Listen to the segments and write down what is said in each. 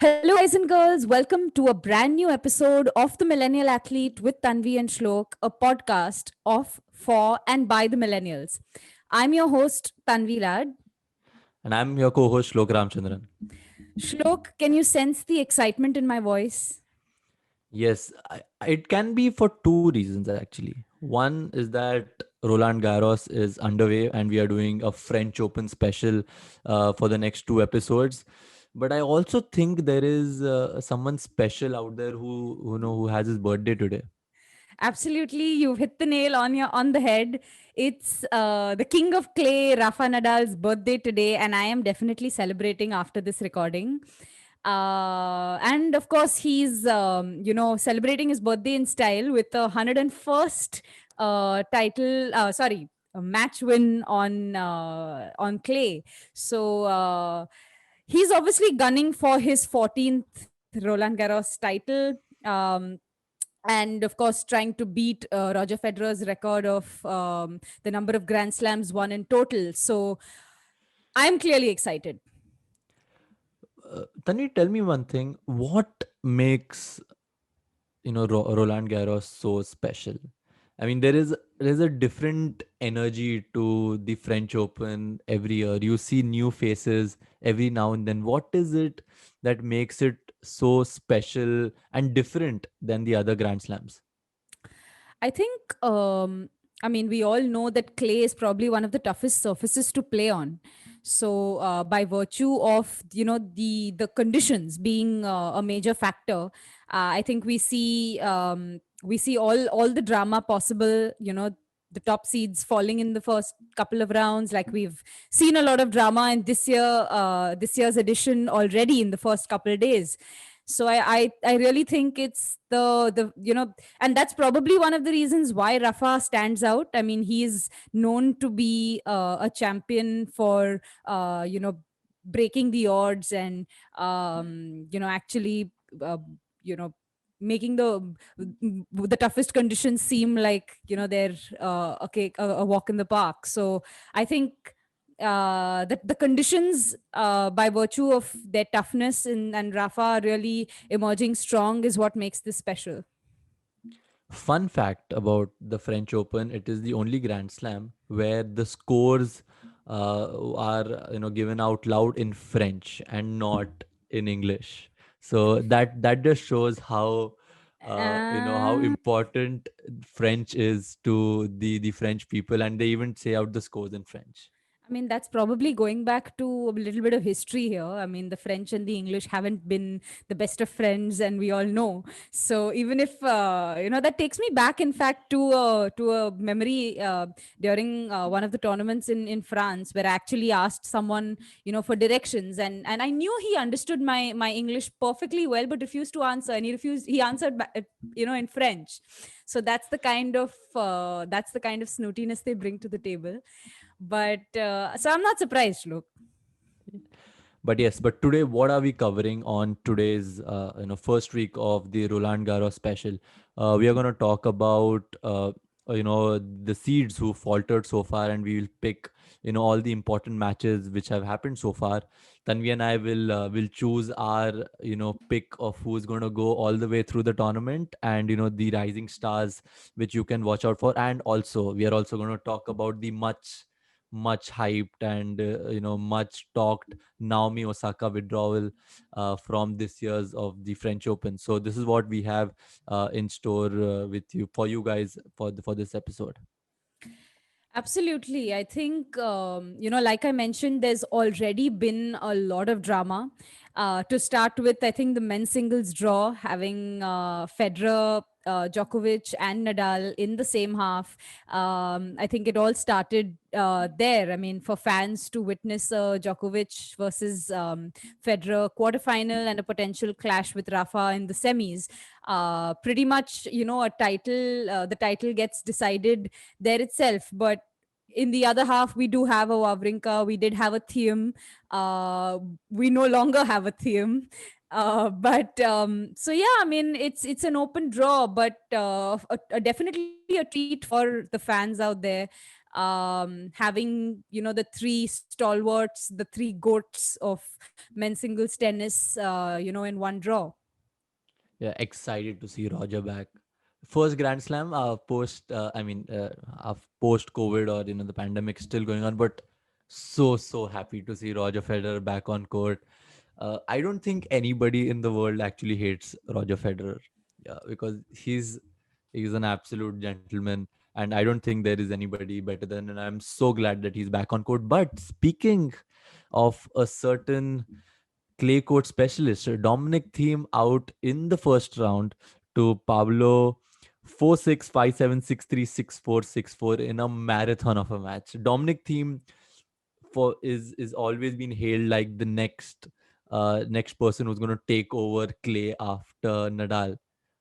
Hello, guys and girls. Welcome to a brand new episode of The Millennial Athlete with Tanvi and Shlok, a podcast of, for, and by the millennials. I'm your host, Tanvi Lad. And I'm your co-host Shlok Ramchandran. Shlok, can you sense the excitement in my voice? Yes, it can be for two reasons actually. One is that Roland Garros is underway and we are doing a French Open special for the next two episodes. But I also think there is someone special out there who has his birthday today. Absolutely, you've hit the nail on the head. It's the king of clay, Rafa Nadal's birthday today, and I am definitely celebrating after this recording. And of course, he's celebrating his birthday in style with a 101st title. Sorry, a match win on clay. So he's obviously gunning for his 14th Roland Garros title. And of course trying to beat Roger Federer's record of the number of Grand Slams won in total. So I'm clearly excited. Tani, tell me one thing. What makes Roland Garros so special? I mean, there is a different energy to the French Open every year. You see new faces every now and then. What is it that makes it so special and different than the other Grand Slams? I think, I mean, we all know that clay is probably one of the toughest surfaces to play on. So, by virtue of the conditions being a major factor, I think we see all the drama possible. The top seeds falling in the first couple of rounds, like we've seen a lot of drama in this year's edition already in the first couple of days. So I really think it's the and that's probably one of the reasons why Rafa stands out. I mean, he is known to be a champion for breaking the odds and actually you know making the toughest conditions seem like they're a walk in the park. So I think that the conditions, by virtue of their toughness and Rafa really emerging strong, is what makes this special. Fun fact about the French Open: it is the only Grand Slam where the scores are given out loud in French and not in English. So that just shows how Uh, important French is to the French people, and they even say out the scores in French. I mean, that's probably going back to a little bit of history here. I mean, the French and the English haven't been the best of friends, and we all know. So even if that takes me back, in fact, to a memory during one of the tournaments in France, where I actually asked someone, for directions, and I knew he understood my English perfectly well, but refused to answer, and he answered, in French. So that's the kind of snootiness they bring to the table. But so I'm not surprised. Look, But yes, but today, what are we covering on today's first week of the Roland Garros special? We are going to talk about the seeds who faltered so far, and we will pick all the important matches which have happened so far. Tanvi and I will choose our pick of who's going to go all the way through the tournament, and the rising stars which you can watch out for. And also, we are also going to talk about the much hyped and much talked Naomi Osaka withdrawal from this year's of the French Open. So this is what we have in store with you for you guys for this episode. absolutely. I think, like I mentioned, there's already been a lot of drama. To start with, I think the men's singles draw, having Federer, Djokovic, and Nadal in the same half. I think it all started there. I mean, for fans to witness Djokovic versus Federer quarterfinal and a potential clash with Rafa in the semis. Pretty much, the title gets decided there itself. But in the other half, we do have a Wawrinka. We did have a Thiem. We no longer have a Thiem. But so yeah, I mean, it's an open draw, but definitely a treat for the fans out there. having, the three stalwarts, the three goats of men's singles tennis, in one draw. Yeah, excited to see Roger back. First Grand Slam, post COVID, or the pandemic still going on, but so happy to see Roger Federer back on court. I don't think anybody in the world actually hates Roger Federer, because he's an absolute gentleman, and I don't think there is anybody better than. And I'm so glad that he's back on court. But speaking of a certain clay court specialist, Dominic Thiem out in the first round to Pablo 4-6, 5-7, 6-3, 6-4, 6-4 in a marathon of a match. Dominic Thiem is always been hailed like the next person who's going to take over clay after Nadal.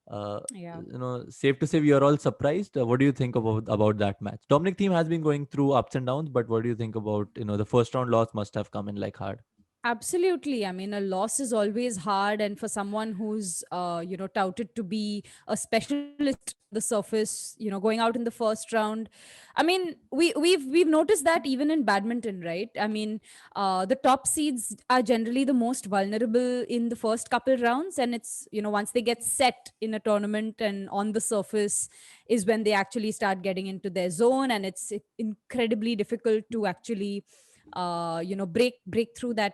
Uh, Yeah. Safe to say we are all surprised. What do you think about that match? Dominic Thiem has been going through ups and downs, but what do you think about the first round loss must have come in like hard. Absolutely. I mean, a loss is always hard, and for someone who's, touted to be a specialist on the surface, going out in the first round. I mean, we've noticed that even in badminton, right? I mean, the top seeds are generally the most vulnerable in the first couple rounds, and it's, once they get set in a tournament and on the surface, is when they actually start getting into their zone, and it's incredibly difficult to actually break through that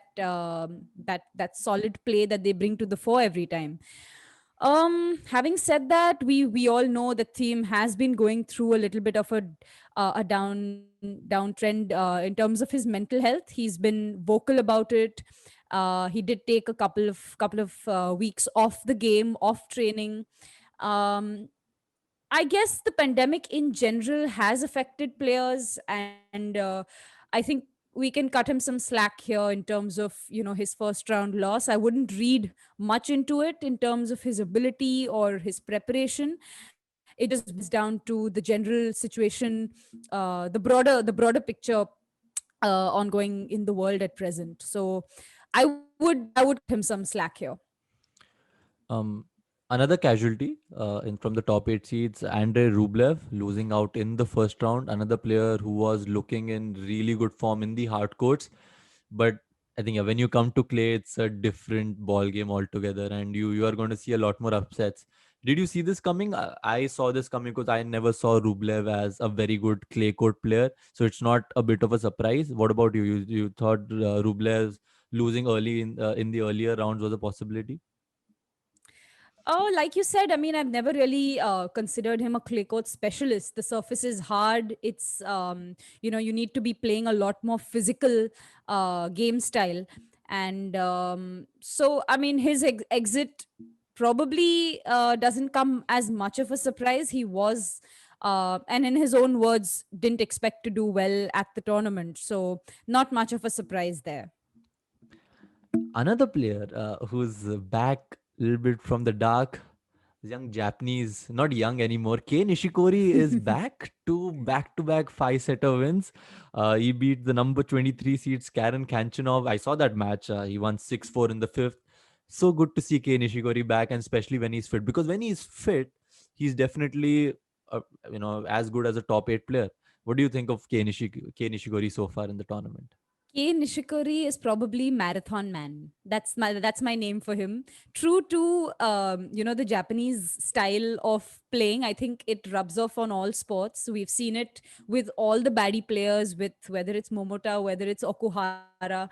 solid play that they bring to the fore every time. Having said that, we all know the team has been going through a little bit of a downtrend in terms of his mental health. He's been vocal about it. He did take a couple of weeks off the game, off training. um I guess the pandemic in general has affected players, and I think we can cut him some slack here in terms of his first round loss. I wouldn't read much into it in terms of his ability or his preparation. It just boils down to the general situation, the broader picture ongoing in the world at present. So I would cut him some slack here. Um, Another casualty in from the top eight seeds, Andrei Rublev losing out in the first round. Another player who was looking in really good form in the hard courts, but I think, yeah, when you come to clay, it's a different ball game altogether, and you are going to see a lot more upsets. Did you see this coming? I saw this coming because I never saw Rublev as a very good clay court player, so it's not a bit of a surprise. What about you? You thought Rublev's losing early in the earlier rounds was a possibility? Oh, like you said, I mean, I've never really considered him a clay court specialist. The surface is hard. It's, you need to be playing a lot more physical game style. And so, I mean, his exit probably doesn't come as much of a surprise. He was, and in his own words, didn't expect to do well at the tournament. So, not much of a surprise there. Another player who's back a little bit from the dark, young Japanese, not young anymore. Kei Nishikori is back to back five setter wins. He beat the number 23 seeds Karen Kanchanov. I saw that match. He won 6-4 in the fifth. So good to see Kei Nishikori back, and especially when he's fit, because when he's fit, he's definitely as good as a top eight player. What do you think of Kei Nishikori so far in the tournament? Kei Nishikori is probably marathon man. That's my name for him. True to the Japanese style of playing, I think it rubs off on all sports. We've seen it with all the baddie players, with whether it's Momota, whether it's Okuhara.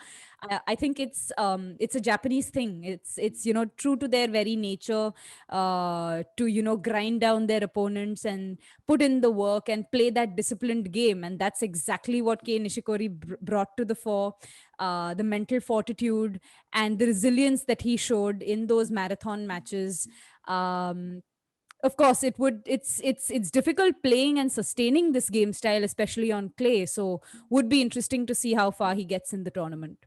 I think it's a Japanese thing. It's true to their very nature, to grind down their opponents and put in the work and play that disciplined game. And that's exactly what Kei Nishikori brought to the fore. The mental fortitude and the resilience that he showed in those marathon matches. Um, of course, it's difficult playing and sustaining this game style, especially on clay. So, would be interesting to see how far he gets in the tournament.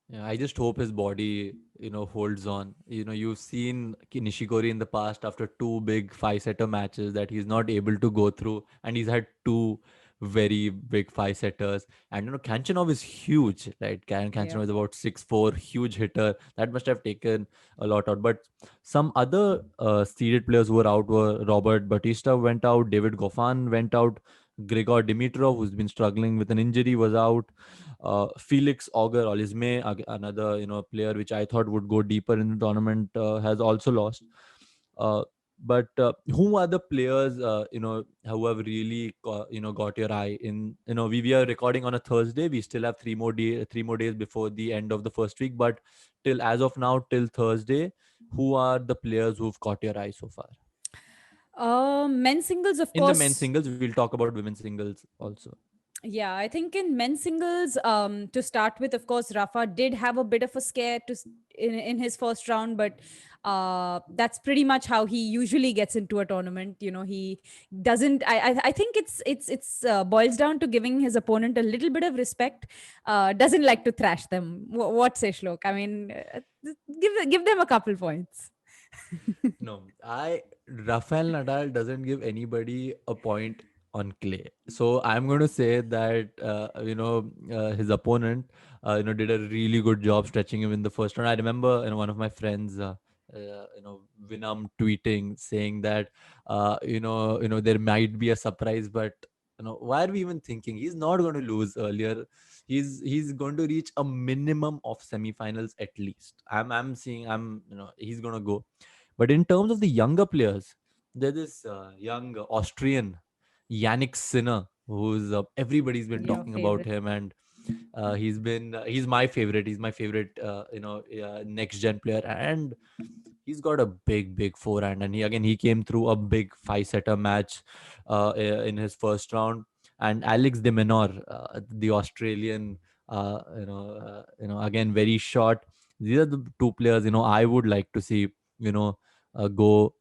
Yeah, I just hope his body, holds on. You've seen Nishikori in the past after two big five-setter matches that he's not able to go through, and he's had two very big five-setters. And Kanchanov is huge, right? Yeah. Kanchanov is about 6'4", huge hitter. That must have taken a lot out. But some other seeded players who were out were Robert Batista went out, David Goffin went out. Grigor Dimitrov, who's been struggling with an injury, was out. Felix Auger Olisme, another player which I thought would go deeper in the tournament, has also lost. Uh, but who are the players who have really got your eye? In we are recording on a Thursday. We still have 3 more days before the end of the first week. But till as of now, till Thursday, who are the players who've caught your eye so far? Men's singles, of In the men's course. singles, we'll talk about women's singles also. Yeah, I think in men's singles, to start with, of course, Rafa did have a bit of a scare in his first round, but that's pretty much how he usually gets into a tournament. He doesn't. I think it's boils down to giving his opponent a little bit of respect. Doesn't like to thrash them. What say, Shlok? I mean, give them a couple points. No, I Rafael Nadal doesn't give anybody a point on clay. So I'm going to say that his opponent did a really good job stretching him in the first round. I remember one of my friends Vinam tweeting saying that there might be a surprise, but why are we even thinking he's not going to lose earlier? He's going to reach a minimum of semifinals at least. I'm seeing I'm he's going to go. But in terms of the younger players, there's this young Austrian Yannick Sinner, who's everybody's been Your talking about favorite. him, and he's my favorite. He's my favorite, next gen player, and he's got a big forehand. And he came through a big five-setter match in his first round. And Alex de Menor, the Australian, again very short. These are the two players I would like to see go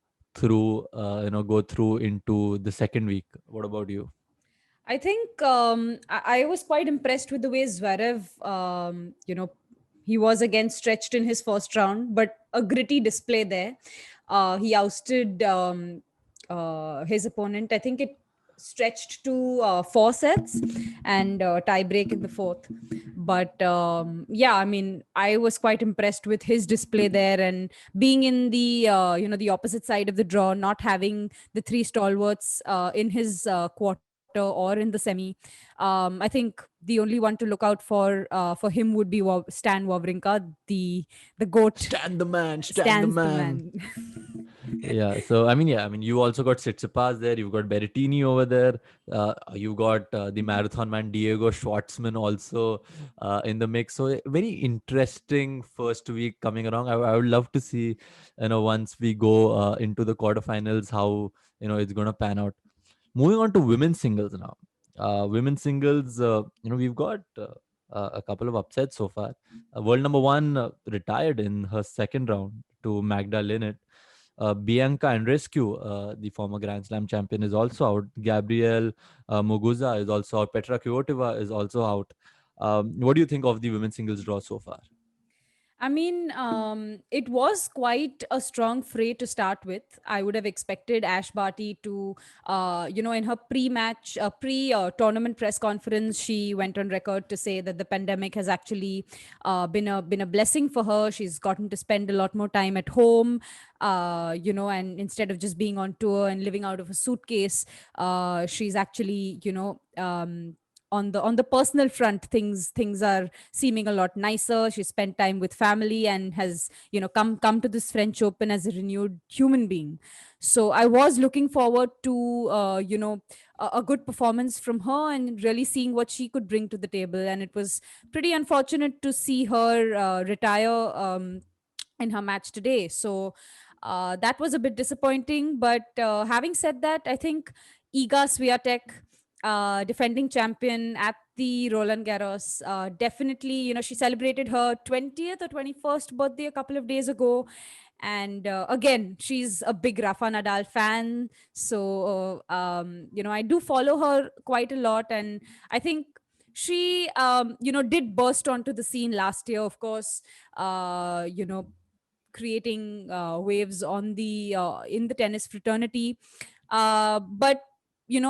go through into the second week. What about you? I think I was quite impressed with the way Zverev, he was again stretched in his first round, but a gritty display there. He ousted his opponent. I think it stretched to 4 sets and tie break in the fourth. But yeah, I mean, I was quite impressed with his display there, and being in the the opposite side of the draw, not having the three stalwarts in his quarter or in the semi. I think the only one to look out for him would be Stan Wawrinka, the goat. Stand the man, stand the Stands the man. man. Yeah, so you also got Tsitsipas there. You've got Berrettini over there. You got the marathon man Diego Schwartzman also in the mix. So very interesting first week coming along. I would love to see, once we go into the quarterfinals, how it's gonna pan out. Moving on to women's singles now. Women's singles, we've got a couple of upsets so far. World number one retired in her second round to Magda Linnet. Bianca Andreescu, the former Grand Slam champion, is also out. Gabrielle Muguruza is also out. Petra Kvitova is also out. What do you think of the women's singles draw so far? I mean, it was quite a strong fray to start with. I would have expected Ash Barty to, in her pre-match, pre-tournament press conference, she went on record to say that the pandemic has actually been a blessing for her. She's gotten to spend a lot more time at home, and instead of just being on tour and living out of a suitcase, she's actually, on the personal front, things are seeming a lot nicer. She spent time with family and has come to this French Open as a renewed human being. So I was looking forward to a good performance from her and really seeing what she could bring to the table. And it was pretty unfortunate to see her retire in her match today. So that was a bit disappointing. But having said that, I think Iga Swiatek, defending champion at the Roland Garros, definitely, she celebrated her 20th or 21st birthday a couple of days ago. And again, she's a big Rafa Nadal fan. So, I do follow her quite a lot. And I think she, did burst onto the scene last year, of course, creating waves on the in the tennis fraternity. But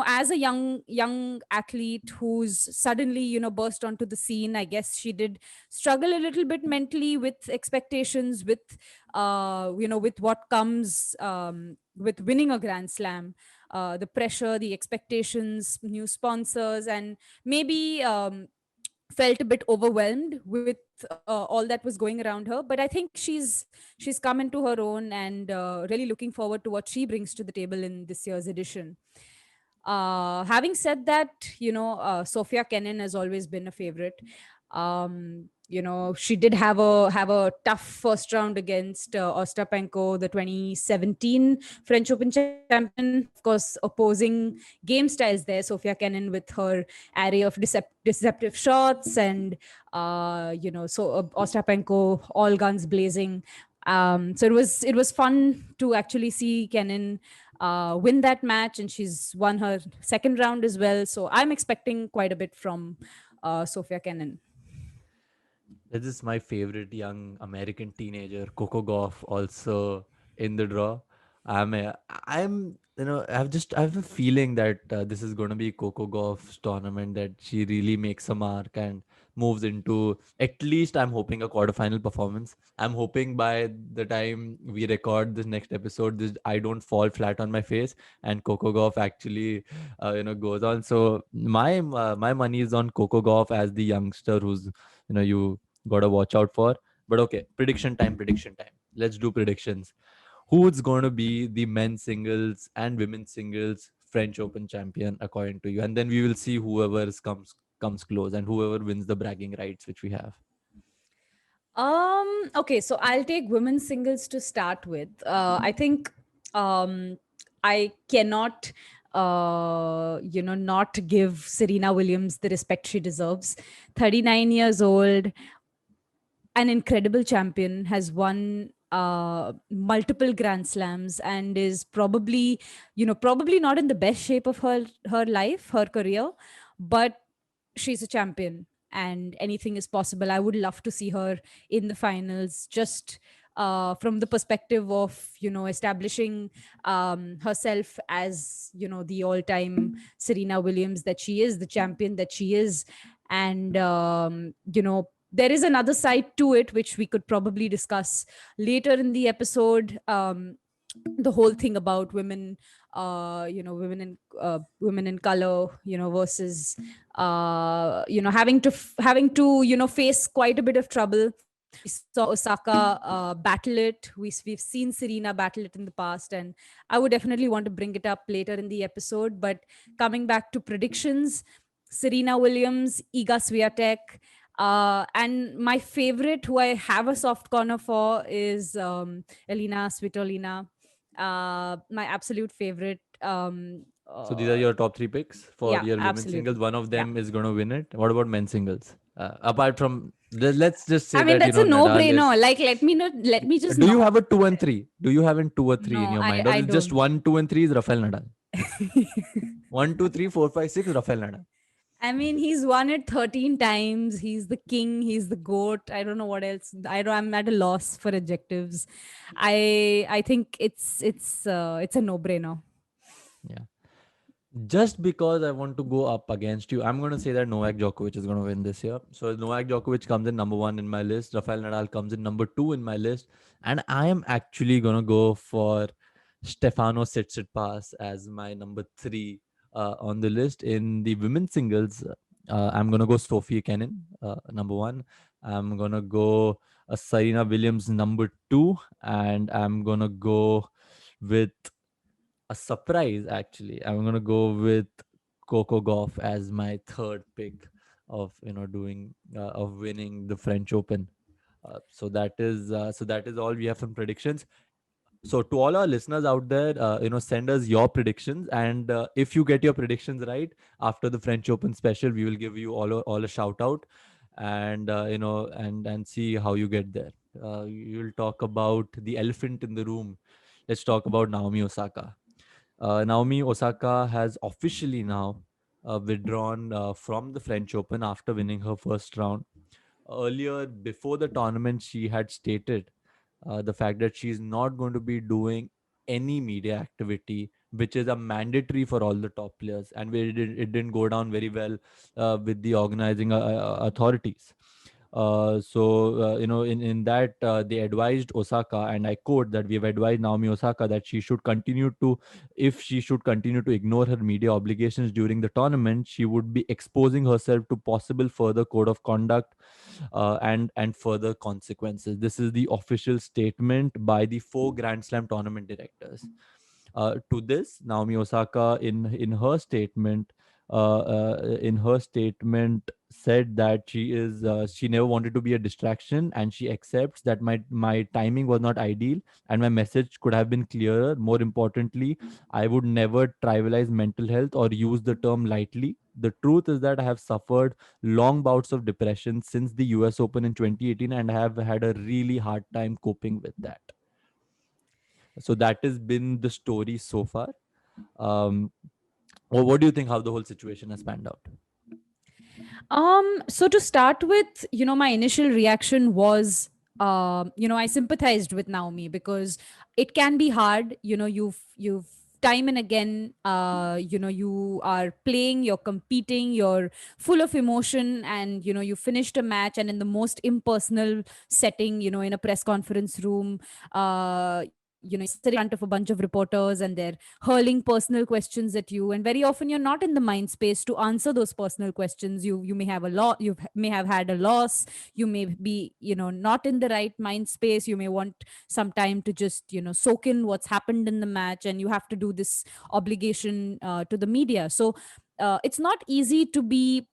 as a young athlete who's suddenly burst onto the scene, I guess she did struggle a little bit mentally with expectations, with with what comes with winning a grand slam. the pressure, the expectations, new sponsors, and maybe felt a bit overwhelmed with all that was going around her. But I think she's come into her own, and really looking forward to what she brings to the table in this year's edition. Having said that, Sophia Kenin has always been a favorite. She did have a tough first round against Ostapenko, the 2017 French Open champion. Of course, opposing game styles there. Sophia Kenin with her array of deceptive shots, and Ostapenko all guns blazing. So it was fun to actually see Kenin win that match, and she's won her second round as well. So I'm expecting quite a bit from Sophia Kenin. This is my favorite young American teenager, Coco Gauff, also in the draw. I'm, I have a feeling that this is going to be Coco Gauff's tournament, that she really makes a mark and moves into, at least I'm hoping, a quarterfinal performance. I'm hoping by the time we record this next episode, I don't fall flat on my face and Coco Gauff actually, goes on. So my money is on Coco Gauff as the youngster who's, you gotta watch out for. But okay, prediction time, prediction time. Let's do predictions. Who's going to be the men's singles and women's singles French Open champion according to you? And then we will see whoever comes close and whoever wins the bragging rights which we have. Okay, so I'll take women's singles to start with. I think um I cannot not give Serena Williams the respect she deserves. 39 years old, an incredible champion, has won multiple grand slams, and is probably not in the best shape of her life, her career, but she's a champion and anything is possible. I would love to see her in the finals, just from the perspective of establishing herself as the all-time Serena Williams that she is, the champion that she is. And there is another side to it which we could probably discuss later in the episode. The whole thing about women, women in color, versus having to face quite a bit of trouble. We saw Osaka battle it. We've seen Serena battle it in the past, and I would definitely want to bring it up later in the episode. But coming back to predictions, Serena Williams, Iga Swiatek, and my favorite, who I have a soft corner for, is Elina Svitolina. My absolute favorite. So these are your top three picks for Yeah, your women's singles. absolutely. One of Yeah. them is going to win it. What about men's singles? Apart from, let's just say I mean, that, that's a Nadal is. no-brainer. Like, let me just Do you not. have a two and three? Do you have a two or three in No, your I mind, or I is just don't. one, two, and three is Rafael Nadal? One, two, three, four, five, six, Rafael Nadal. I mean, he's won it 13 times. He's the king. He's the goat. I don't know what else. I'm at a loss for adjectives. I think it's a no-brainer. Yeah. Just because I want to go up against you, I'm going to say that Novak Djokovic is going to win this year. So Novak Djokovic comes in number one in my list. Rafael Nadal comes in number two in my list. And I am actually going to go for Stefano Tsitsipas as my number three on the list. In the women's singles, I'm going to go Sophie Kenin, number one. I'm going to go Serena Williams, number two. And I'm going to go with a surprise. Actually, I'm gonna go with Coco Gauff as my third pick of doing of winning the French Open. So that is all we have from predictions. So to all our listeners out there, send us your predictions, and if you get your predictions right after the French Open special, we will give you all a shout out, and and see how you get there. You'll talk about the elephant in the room. Let's talk about Naomi Osaka. Naomi Osaka has officially now withdrawn from the French Open after winning her first round. Earlier, before the tournament, she had stated the fact that she's not going to be doing any media activity, which is a mandatory for all the top players, and it didn't go down very well with the organizing authorities. In that, they advised Osaka, and I quote, that we have advised Naomi Osaka that she should continue to, if she should continue to ignore her media obligations during the tournament, she would be exposing herself to possible further code of conduct, and further consequences. This is the official statement by the four Grand Slam tournament directors. To this, Naomi Osaka, in her statement, said that she never wanted to be a distraction, and she accepts that my timing was not ideal, and my message could have been clearer. More importantly, I would never trivialize mental health or use the term lightly. The truth is that I have suffered long bouts of depression since the US Open in 2018, and I have had a really hard time coping with that. So that has been the story so far. um what do you think, how the whole situation has panned out? So to start with, my initial reaction was, I sympathized with Naomi because it can be hard. You've time and again, you are playing, you're competing, you're full of emotion, and you finished a match, and in the most impersonal setting, in a press conference room, you're sitting in front of a bunch of reporters, and they're hurling personal questions at you, and very often you're not in the mind space to answer those personal questions. You may have a lot, may have had a loss, you may be, not in the right mind space, you may want some time to just, soak in what's happened in the match, and you have to do this obligation to the media. So it's not easy to be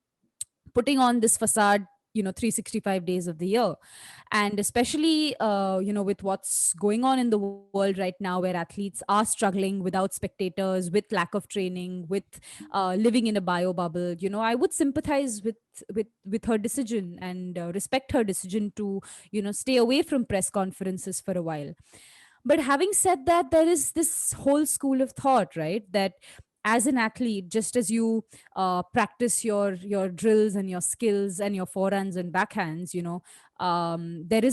putting on this facade, 365 days of the year. And especially with what's going on in the world right now, where athletes are struggling without spectators, with lack of training, with living in a bio bubble. I would sympathize with her decision, and respect her decision to stay away from press conferences for a while. But having said that, there is this whole school of thought, right, that as an athlete, just as you practice your drills and your skills and your forehands and backhands, there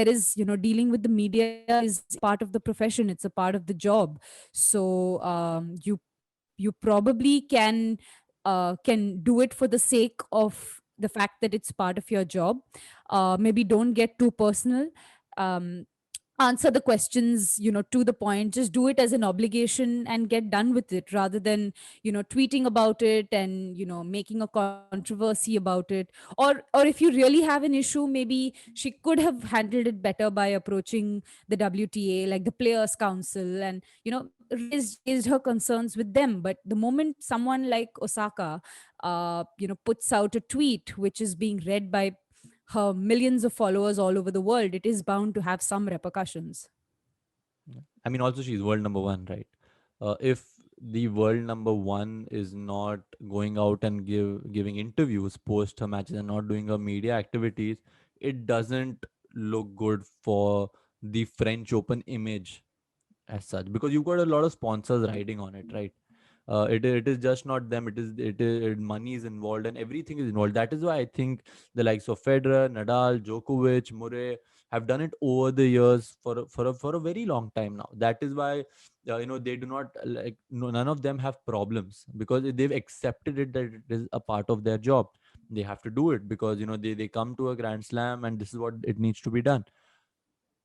is dealing with the media is part of the profession, it's a part of the job. So you probably can do it for the sake of the fact that it's part of your job. Maybe don't get too personal. um, Answer the questions to the point, just do it as an obligation and get done with it, rather than tweeting about it and making a controversy about it. Or if you really have an issue, maybe she could have handled it better by approaching the WTA, like the players council, and raised her concerns with them. But the moment someone like Osaka puts out a tweet which is being read by her millions of followers all over the world, it is bound to have some repercussions. Yeah. I mean, also she's world number one, right? If the world number one is not going out and giving interviews post her matches and not doing her media activities, it doesn't look good for the French Open image as such, because you've got a lot of sponsors riding on it, right? It is just not them. Money is involved and everything is involved. That is why I think the likes of Federer, Nadal, Djokovic, Murray have done it over the years for a very long time now. That is why they do not like no, none of them have problems, because they've accepted it that it is a part of their job. They have to do it because they come to a Grand Slam and this is what it needs to be done.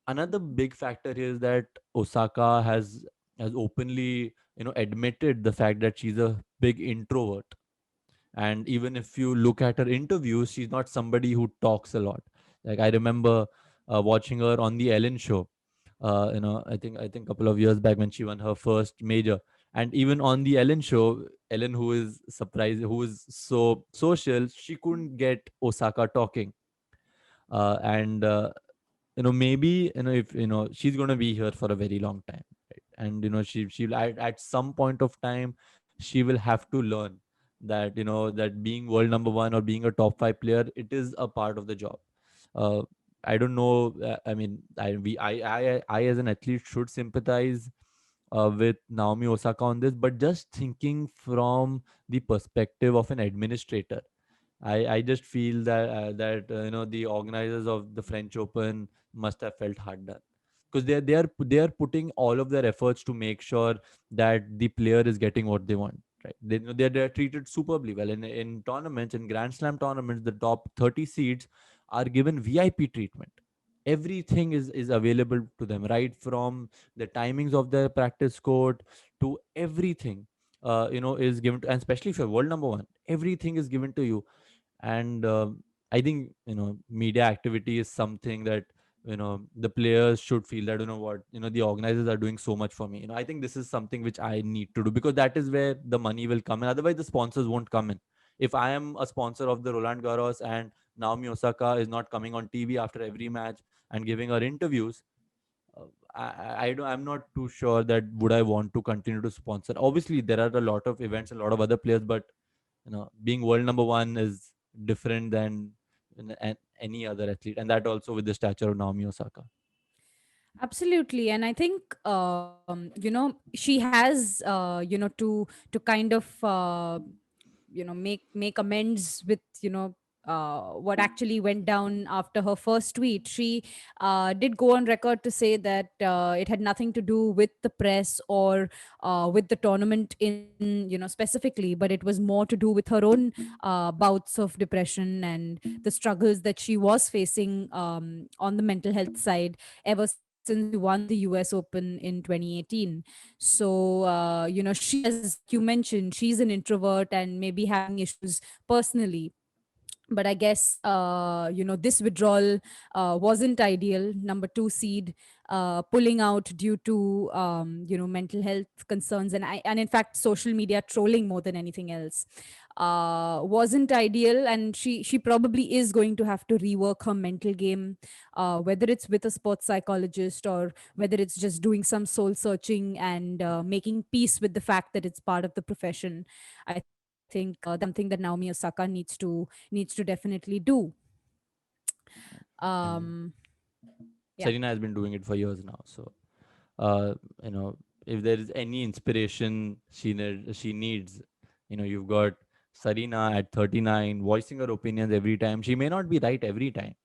Another big factor here is that Osaka has openly admitted the fact that she's a big introvert. And even if you look at her interviews, she's not somebody who talks a lot. Like, I remember watching her on the Ellen show. I think a couple of years back when she won her first major. And even on the Ellen show, Ellen, who is surprised, who is so social, she couldn't get Osaka talking. And maybe if she's going to be here for a very long time, right? And she'll at some point of time she will have to learn that that being world number one or being a top 5 player, it is a part of the job. uh, I don't know. I mean, I as an athlete should sympathize with Naomi Osaka on this, but just thinking from the perspective of an administrator, I just feel that the organizers of the French Open must have felt hard done, because they are putting all of their efforts to make sure that the player is getting what they want, right? They're treated superbly well in tournaments, in Grand Slam tournaments. The top 30 seeds are given VIP treatment. Everything is available to them, right from the timings of the practice court to everything. Is given to, and especially if you're world number one, everything is given to you. And I think media activity is something that the players should feel that what the organizers are doing so much for me. I think this is something which I need to do, because that is where the money will come in. Otherwise the sponsors won't come in. If I am a sponsor of the Roland Garros and Naomi Osaka is not coming on TV after every match and giving her interviews, uh, I'm not too sure that would I want to continue to sponsor. Obviously there are a lot of events, a lot of other players, but being world number one is different than any other athlete, and that also with the stature of Naomi Osaka. Absolutely, and I think she has to kind of make amends with what actually went down after her first tweet. She did go on record to say that it had nothing to do with the press or with the tournament in specifically, but it was more to do with her own bouts of depression and the struggles that she was facing on the mental health side ever since she won the US Open in 2018. So, she, as like you mentioned, she's an introvert and maybe having issues personally. But I guess this withdrawal wasn't ideal. Number two seed pulling out due to mental health concerns, and in fact social media trolling more than anything else wasn't ideal. And she probably is going to have to rework her mental game, whether it's with a sports psychologist or whether it's just doing some soul searching and making peace with the fact that it's part of the profession. I think that's something that Naomi Osaka needs to definitely do. I mean, Um, yeah. Serena has been doing it for years now, so uh, you know, if there is any inspiration she needs, you've got Serena at 39 voicing her opinions every time. She may not be right every time,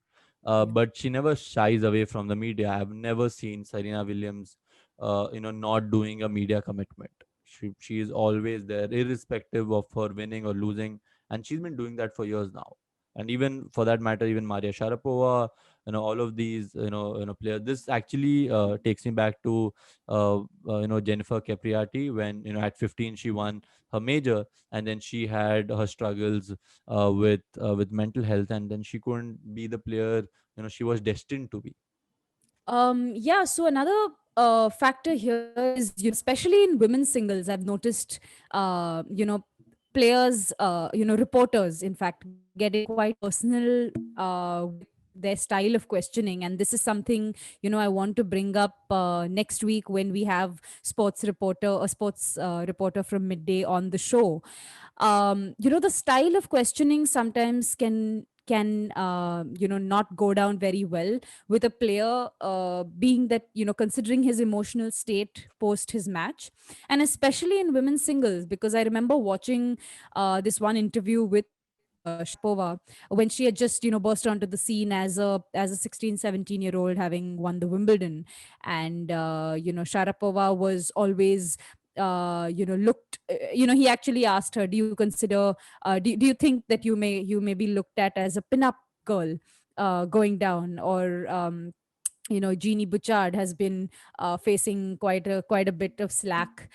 Yeah. but she never shies away from the media. I've never seen Serena Williams, not doing a media commitment. She is always there, irrespective of her winning or losing, and she's been doing that for years now. And even for that matter, even Maria Sharapova, all of these, players. This actually takes me back to, Jennifer Capriati, when at 15 she won her major, and then she had her struggles with mental health, and then she couldn't be the player she was destined to be. Yeah, so another factor here is, especially in women's singles, I've noticed, players, reporters, in fact, getting quite personal with their style of questioning. And this is something, I want to bring up next week when we have sports reporter from Midday on the show. The style of questioning sometimes can not go down very well with a player, being that, considering his emotional state post his match, and especially in women's singles, because I remember watching this one interview with Sharapova when she had just burst onto the scene as a 16-17-year-old, having won the Wimbledon. And Sharapova was always looked he actually asked her, do you consider do you think that you may be looked at as a pin-up girl going down, or Jeannie Bouchard has been facing quite a bit of slack,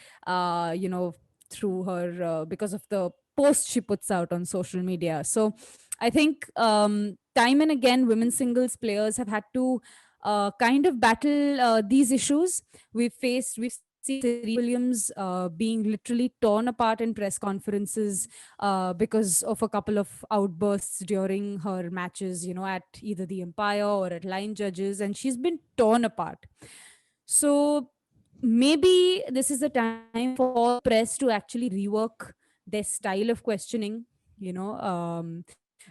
through her because of the posts she puts out on social media. So I think time and again women's singles players have had to kind of battle these issues. We've seen Serena Williams being literally torn apart in press conferences because of a couple of outbursts during her matches, at either the umpire or at line judges, and she's been torn apart. So maybe this is a time for the press to actually rework their style of questioning,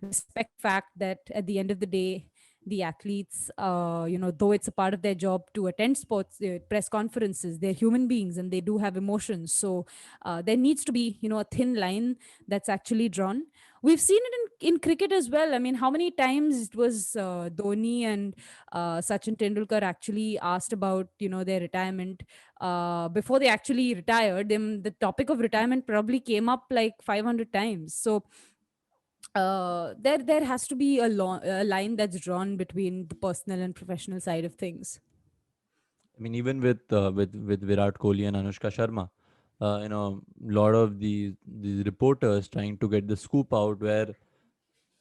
respect the fact that at the end of the day, the athletes, though it's a part of their job to attend sports press conferences, they're human beings and they do have emotions. So there needs to be, a thin line that's actually drawn. We've seen it in cricket as well. I mean, how many times it was Dhoni and Sachin Tendulkar actually asked about, their retirement before they actually retired. Them, the topic of retirement probably came up like 500 times. So there has to be a line that's drawn between the personal and professional side of things. I mean, even with Virat Kohli and Anushka Sharma, lot of these reporters trying to get the scoop out where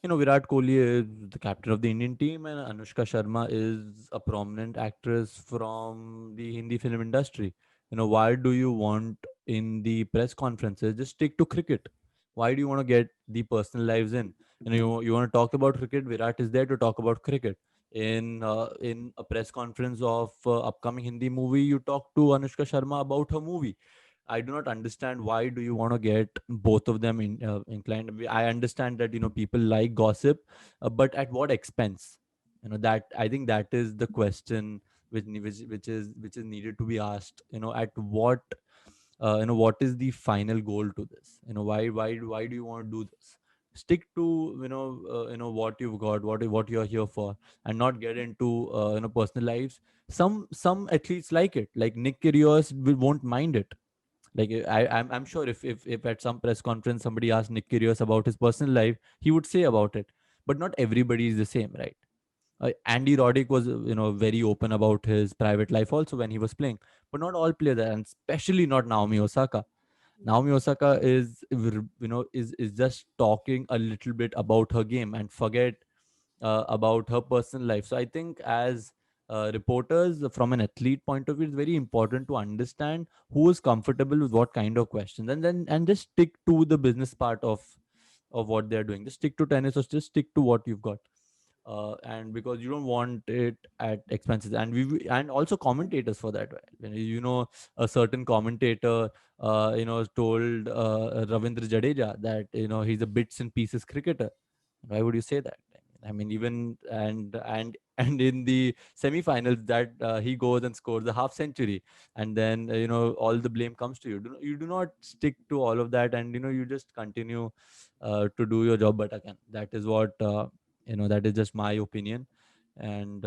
Virat Kohli is the captain of the Indian team, and Anushka Sharma is a prominent actress from the Hindi film industry. Why do you want in the press conferences just stick to cricket? Why do you want to get the personal lives in? You want to talk about cricket. Virat is there to talk about cricket. In a press conference of upcoming Hindi movie, you talk to Anushka Sharma about her movie. I do not understand why do you want to get both of them inclined. I understand that people like gossip, but at what expense? That I think that is the question which is needed to be asked. At what what is the final goal to this? Why do you want to do this? Stick to what you've got, what you're here for, and not get into personal lives. Some athletes like it, like Nick Kyrgios won't mind it. Like I'm sure if at some press conference somebody asked Nick Kyrgios about his personal life, he would say about it. But not everybody is the same, right? Andy Roddick was very open about his private life also when he was playing, but not all players are, and especially not Naomi Osaka. Naomi Osaka is just talking a little bit about her game and forget about her personal life. So I think as reporters, from an athlete point of view, it's very important to understand who is comfortable with what kind of questions, and just stick to the business part of what they're doing. Just stick to tennis, or just stick to what you've got. And because you don't want it at expenses, and and also commentators for that, right? A certain commentator told Ravindra Jadeja that he's a bits and pieces cricketer. Why would you say that? I mean, even and in the semifinals, that he goes and scores a half century, and then all the blame comes to you. You do not stick to all of that, and you just continue to do your job. But again, that is what that is just my opinion. And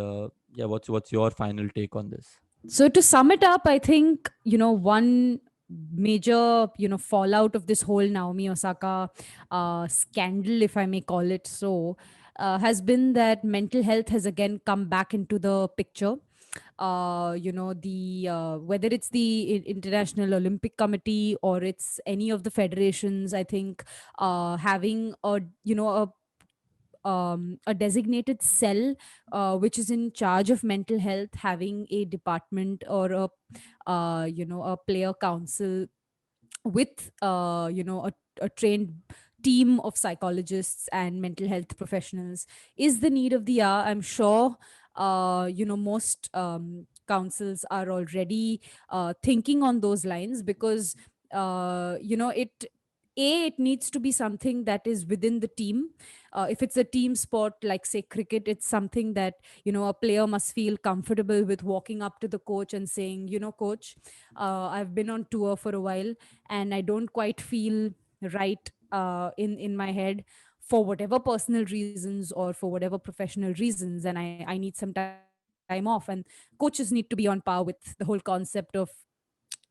yeah, what's your final take on this? So to sum it up, I think, one major, fallout of this whole Naomi Osaka scandal, if I may call it so, has been that mental health has again come back into the picture. The Whether it's the International Olympic Committee or it's any of the federations, I think having a designated cell which is in charge of mental health, having a department or a player council with a trained team of psychologists and mental health professionals is the need of the hour. I'm sure most councils are already thinking on those lines, because it needs to be something that is within the team. If it's a team sport like say cricket, it's something that a player must feel comfortable with walking up to the coach and saying, coach, I've been on tour for a while and I don't quite feel right in my head for whatever personal reasons or for whatever professional reasons, and I need some time off. And coaches need to be on par with the whole concept of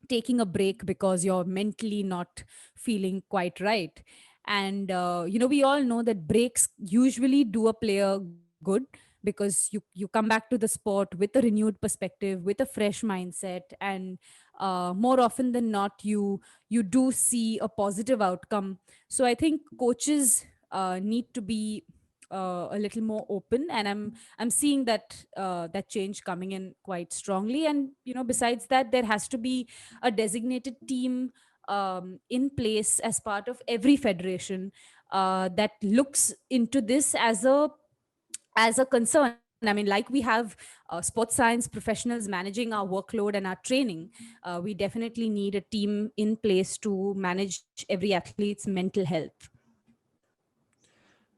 taking a break because you're mentally not feeling quite right. And we all know that breaks usually do a player good, because you come back to the sport with a renewed perspective, with a fresh mindset, and more often than not you do see a positive outcome. So I think coaches need to be a little more open, and I'm seeing that change coming in quite strongly. And besides that, there has to be a designated team in place as part of every federation that looks into this as a concern. I mean, like we have sports science professionals managing our workload and our training, we definitely need a team in place to manage every athlete's mental health.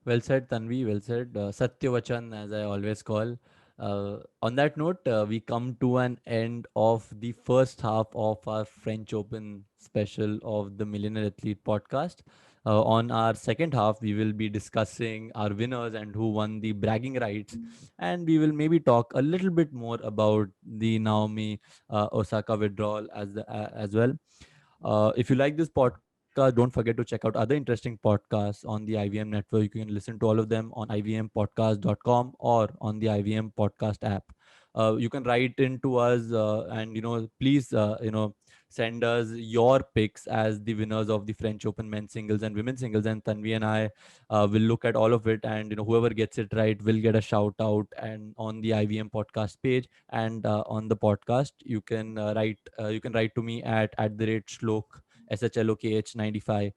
Well said, Tanvi. Well said. Satyavachan, as I always call. On that note, we come to an end of the first half of our French Open special of the Millionaire Athlete podcast. On our second half, we will be discussing our winners and who won the bragging rights. And we will maybe talk a little bit more about the Naomi Osaka withdrawal as well. If you like this podcast, podcast, don't forget to check out other interesting podcasts on the IVM network. You can listen to all of them on ivmpodcast.com or on the IVM podcast app. You can write into us, and please send us your picks as the winners of the French Open men's singles and women's singles, and Tanvi and I will look at all of it, and whoever gets it right will get a shout out and on the IVM podcast page. And on the podcast, you can write to me at the rate shlok shlokh95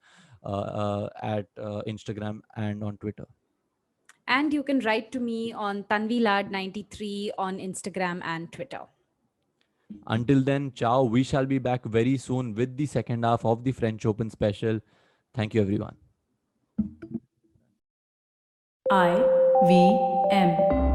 at Instagram and on Twitter. And you can write to me on tanvilad93 on Instagram and Twitter. Until then, ciao. We shall be back very soon with the second half of the French Open special. Thank you, everyone. IVM.